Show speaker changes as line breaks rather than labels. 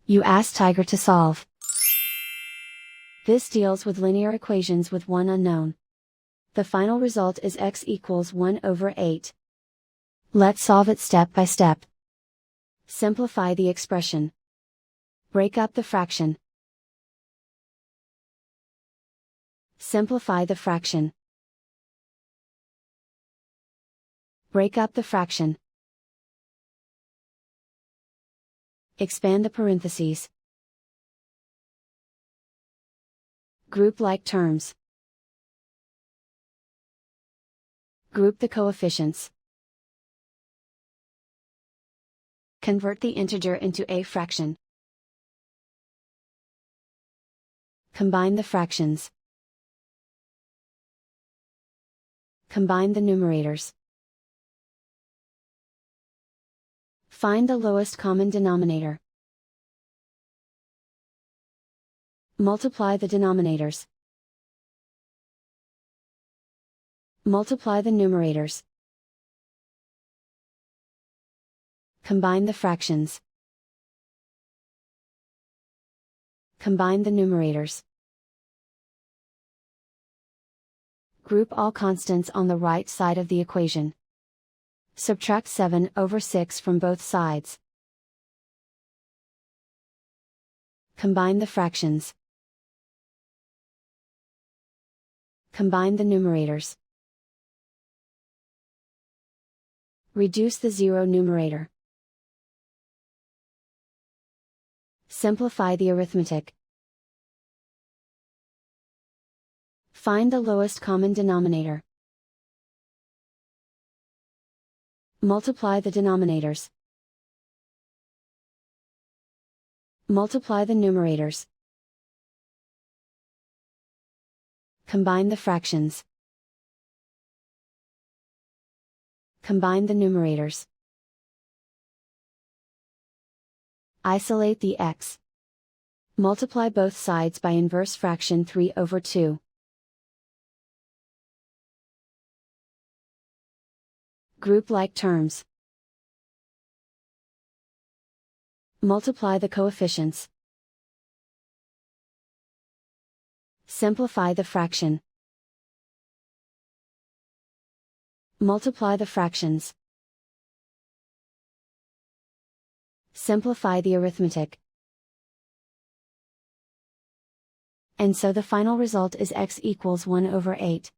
You ask Tiger to solve. This deals with linear equations with one unknown. The final result is x equals 1 over 8. Let's solve it step by step. Simplify the expression. Break up the fraction. Simplify the fraction. Break up the fraction. Expand the parentheses. Group like terms. Group the coefficients. Convert the integer into a fraction. Combine the fractions. Combine the numerators. Find the lowest common denominator. Multiply the denominators. Multiply the numerators. Combine the fractions. Combine the numerators. Group all constants on the right side of the equation. Subtract 7 over 6 from both sides. Combine the fractions. Combine the numerators. Reduce the zero numerator. Simplify the arithmetic. Find the lowest common denominator. Multiply the denominators. Multiply the numerators. Combine the fractions. Combine the numerators. Isolate the x. Multiply both sides by inverse fraction 3 over 2. Group like terms. Multiply the coefficients. Simplify the fraction. Multiply the fractions. Simplify the arithmetic. And so the final result is x equals 1 over 8.